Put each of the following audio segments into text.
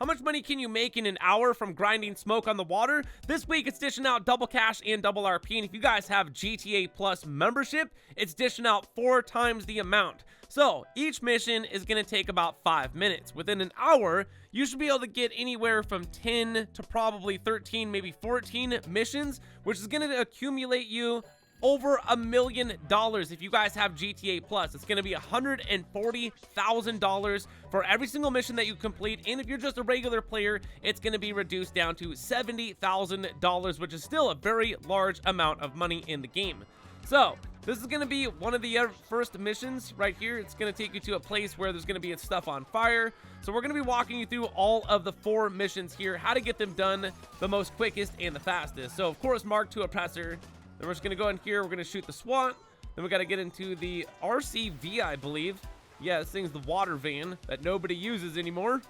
how much money can you make in an hour from grinding smoke on the water? This week, it's dishing out double cash and double RP, and if you guys have GTA Plus membership, it's dishing out 4 times the amount. So, each mission is going to take about 5 minutes. Within an hour, you should be able to get anywhere from 10 to probably 13, maybe 14 missions, which is going to accumulate you over $1 million if you guys have GTA Plus. It's going to be $140,000 for every single mission that you complete, and if you're just a regular player, it's going to be reduced down to $70,000, which is still a very large amount of money in the game. So, this is going to be one of the first missions right here. It's going to take you to a place where there's going to be stuff on fire. So we're going to be walking you through all of the 4 missions here, how to get them done the most quickest and the fastest. So, of course, Mark II oppressor. Then we're just going to go in here. We're going to shoot the SWAT. Then we got to get into the RCV, I believe. Yeah, this thing's the water van that nobody uses anymore.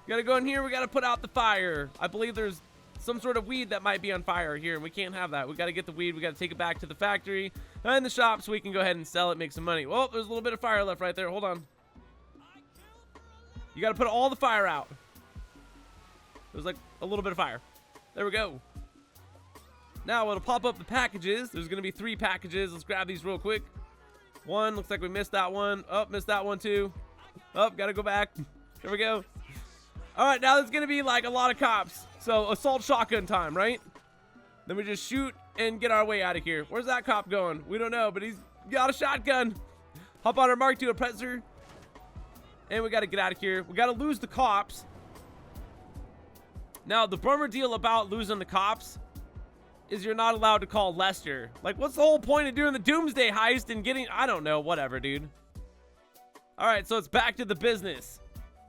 We got to go in here. We got to put out the fire. I believe there's some sort of weed that might be on fire here, and we can't have that. We got to get the weed. We got to take it back to the factory and the shop so we can go ahead and sell it, make some money. Well, there's a little bit of fire left right there. Hold on. You got to put all the fire out. There's like a little bit of fire. There we go. Now it'll pop up the packages. There's going to be 3 packages. Let's grab these real quick. 1, looks like we missed that one. Oh, missed that one too. Oh, got to go back. There we go. All right, now there's going to be like a lot of cops. So assault shotgun time, right? Then we just shoot and get our way out of here. Where's that cop going? We don't know, but he's got a shotgun. Hop on our Mark II oppressor. And we got to get out of here. We got to lose the cops. Now, the bummer deal about losing the cops is you're not allowed to call Lester. Like, what's the whole point of doing the Doomsday heist and getting... I don't know. Whatever, dude. All right, so it's back to the business.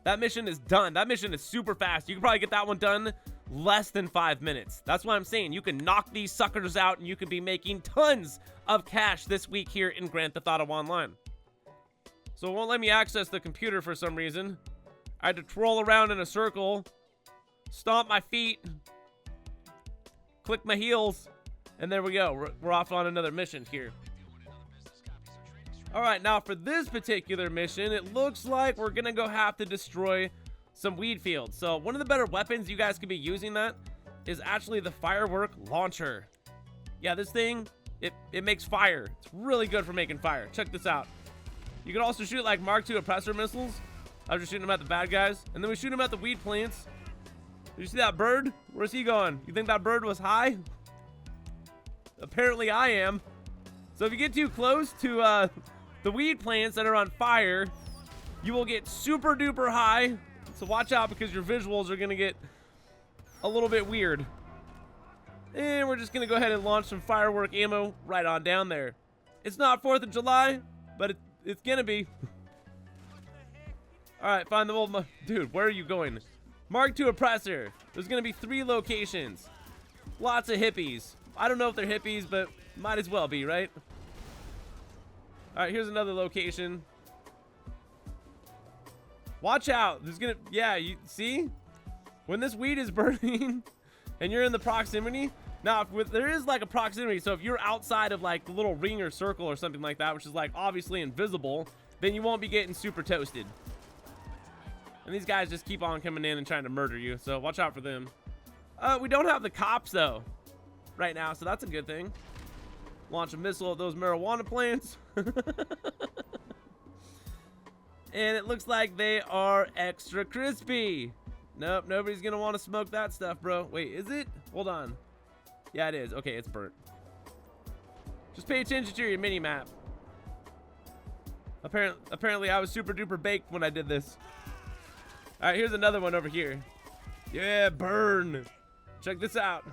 That mission is done. That mission is super fast. You can probably get that one done less than 5 minutes. That's what I'm saying. You can knock these suckers out and you can be making tons of cash this week here in Grand Theft Auto Online. So it won't let me access the computer for some reason. I had to twirl around in a circle, stomp my feet, click my heels, and there we go. We're off on another mission here. All right, now for this particular mission, it looks like we're gonna go have to destroy some weed fields. So one of the better weapons you guys could be using that is actually the firework launcher. Yeah, this thing, it makes fire. It's really good for making fire. Check this out. You can also shoot like Mark II oppressor missiles. I was just shooting them at the bad guys, and then we shoot them at the weed plants. Did you see that bird? Where's he going? You think that bird was high? Apparently I am. So if you get too close to the weed plants that are on fire, you will get super duper high. So watch out because your visuals are going to get a little bit weird. And we're just going to go ahead and launch some firework ammo right on down there. It's not 4th of July, but it's going to be. All right, find the old... Dude, where are you going? Mark II oppressor. There's going to be 3 locations. Lots of hippies. I don't know if they're hippies, but might as well be, right? All right, here's another location. Watch out. There's going to... Yeah, you see? When this weed is burning and you're in the proximity... Now, there is like a proximity, so if you're outside of like the little ring or circle or something like that, which is like obviously invisible, then you won't be getting super toasted. And these guys just keep on coming in and trying to murder you, so watch out for them. We don't have the cops, though, right now, so that's a good thing. Launch a missile at those marijuana plants. And it looks like they are extra crispy. Nope, nobody's going to want to smoke that stuff, bro. Wait, is it? Hold on. Yeah, it is. Okay, it's burnt. Just pay attention to your mini-map. Apparently, I was super duper baked when I did this. All right, here's another one over here. Yeah, burn. Check this out.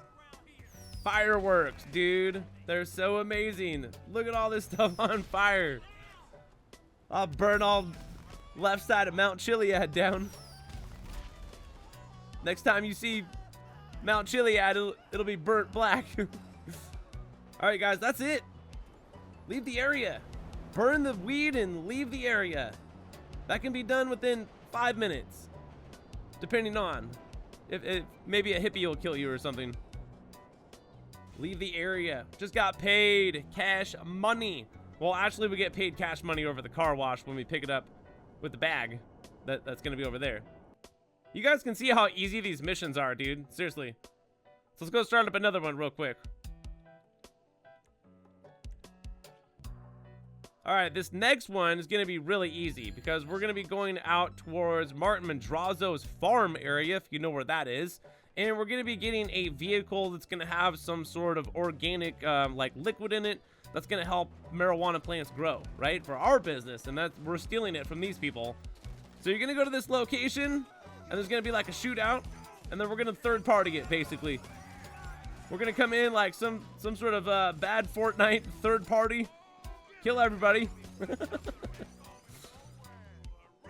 Fireworks, dude. They're so amazing. Look at all this stuff on fire. I'll burn all left side of Mount Chiliad down. Next time you see Mount Chiliad, it'll be burnt black. All right, guys, that's it. Leave the area. Burn the weed and leave the area. That can be done within 5 minutes, depending on if maybe a hippie will kill you or something. Leave the area. Just got paid cash money. Well, actually, we get paid cash money over the car wash when we pick it up with the bag that's going to be over there. You guys can see how easy these missions are, dude. Seriously. So let's go start up another one real quick. Alright, this next one is going to be really easy because we're going to be going out towards Martin Madrazo's farm area, if you know where that is. And we're going to be getting a vehicle that's going to have some sort of organic, like liquid in it that's going to help marijuana plants grow, right? For our business, and we're stealing it from these people. So you're going to go to this location, and there's going to be like a shootout, and then we're going to third party it, basically. We're going to come in like some sort of bad Fortnite third party. Kill everybody.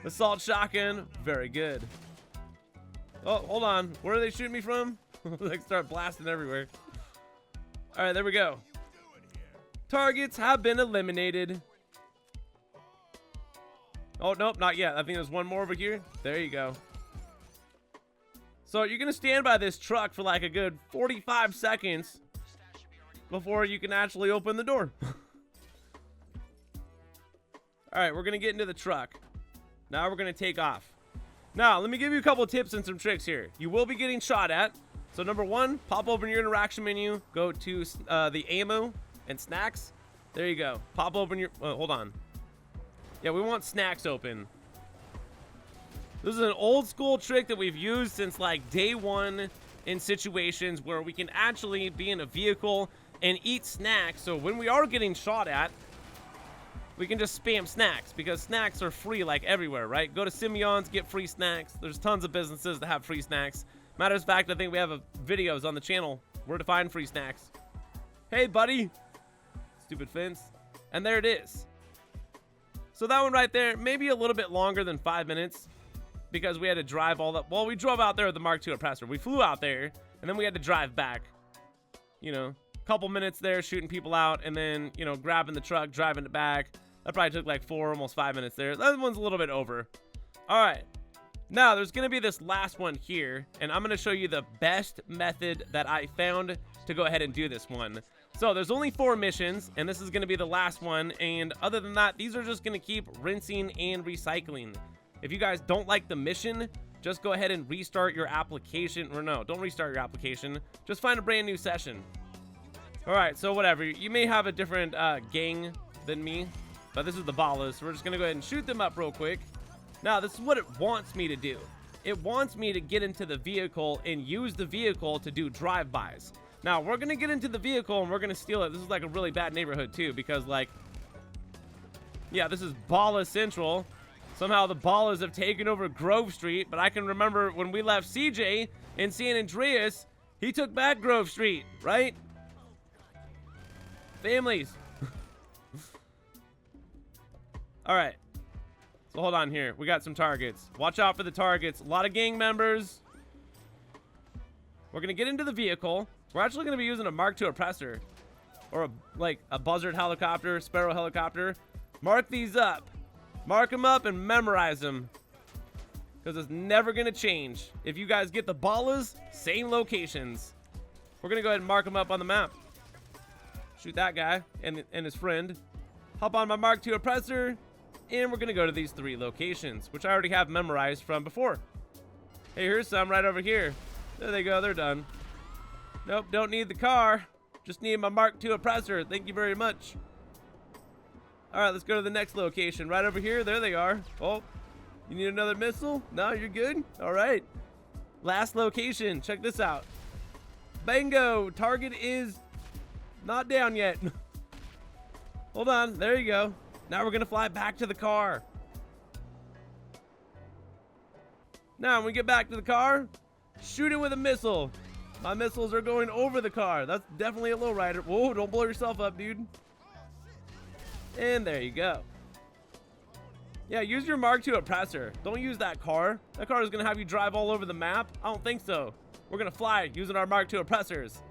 Assault shotgun. Very good. Oh, hold on. Where are they shooting me from? Like start blasting everywhere. All right, there we go. Targets have been eliminated. Oh, nope, not yet. I think there's one more over here. There you go. So you're going to stand by this truck for like a good 45 seconds before you can actually open the door. All right, we're going to get into the truck. Now we're going to take off. Now, let me give you a couple tips and some tricks here. You will be getting shot at. So number one, pop open your interaction menu. Go to the ammo and snacks. There you go. Pop open your... hold on. Yeah, we want snacks open. This is an old school trick that we've used since like day one in situations where we can actually be in a vehicle and eat snacks. So when we are getting shot at, we can just spam snacks because snacks are free like everywhere, right? Go to Simeon's, get free snacks. There's tons of businesses that have free snacks. Matter of fact, I think we have videos on the channel where to find free snacks. Hey, buddy. Stupid fence. And there it is. So that one right there, maybe a little bit longer than 5 minutes because we had to drive all that. Well, we drove out there with the Mark II oppressor. We flew out there and then we had to drive back. You know, couple minutes there shooting people out and then, you know, grabbing the truck, driving it back. That probably took like 4, almost 5 minutes there. That one's a little bit over. All right. Now, there's going to be this last one here, and I'm going to show you the best method that I found to go ahead and do this one. So, there's only 4 missions, and this is going to be the last one, and other than that, these are just going to keep rinsing and recycling. If you guys don't like the mission, just go ahead and restart your application. Or no, don't restart your application. Just find a brand new session. All right, so whatever. You may have a different gang than me. But this is the Ballas, so we're just going to go ahead and shoot them up real quick. Now, this is what it wants me to do. It wants me to get into the vehicle and use the vehicle to do drive-bys. Now, we're going to get into the vehicle and we're going to steal it. This is like a really bad neighborhood, too, because, like, yeah, this is Ballas Central. Somehow the Ballas have taken over Grove Street, but I can remember when we left CJ in San Andreas, he took back Grove Street, right? Families. All right, so hold on here. We got some targets. Watch out for the targets. A lot of gang members. We're going to get into the vehicle. We're actually going to be using a Mark II oppressor or like a buzzard helicopter, sparrow helicopter. Mark these up. Mark them up and memorize them because it's never going to change. If you guys get the Ballas, same locations. We're going to go ahead and mark them up on the map. Shoot that guy and his friend. Hop on my Mark II oppressor. And we're going to go to these 3 locations, which I already have memorized from before. Hey, here's some right over here. There they go. They're done. Nope, don't need the car. Just need my Mark II oppressor. Thank you very much. All right, let's go to the next location. Right over here. There they are. Oh, you need another missile? No, you're good? All right. Last location. Check this out. Bingo. Target is not down yet. Hold on. There you go. Now we're going to fly back to the car. Now, when we get back to the car, shoot it with a missile. My missiles are going over the car. That's definitely a lowrider. Whoa, don't blow yourself up, dude. And there you go. Yeah, use your Mark II oppressor. Don't use that car. That car is going to have you drive all over the map. I don't think so. We're going to fly using our Mark II oppressors.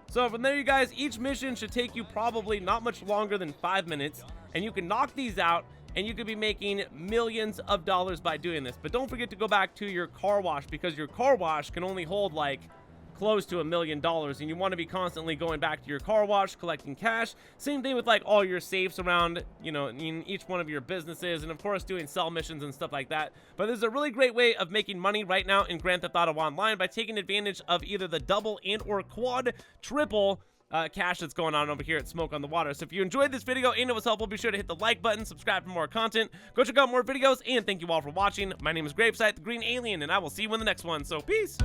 So from there, you guys, each mission should take you probably not much longer than 5 minutes. And you can knock these out, and you could be making millions of dollars by doing this. But don't forget to go back to your car wash, because your car wash can only hold like close to $1 million, and you want to be constantly going back to your car wash, collecting cash. Same thing with like all your safes around, you know, in each one of your businesses, and of course doing sell missions and stuff like that. But this is a really great way of making money right now in Grand Theft Auto Online by taking advantage of either the double and or quad, triple cash that's going on over here at Smoke on the Water. So if you enjoyed this video and it was helpful, be sure to hit the like button, subscribe for more content, go check out more videos, and thank you all for watching. My name is GRAVESIGHT, the Green Alien, and I will see you in the next one. So peace.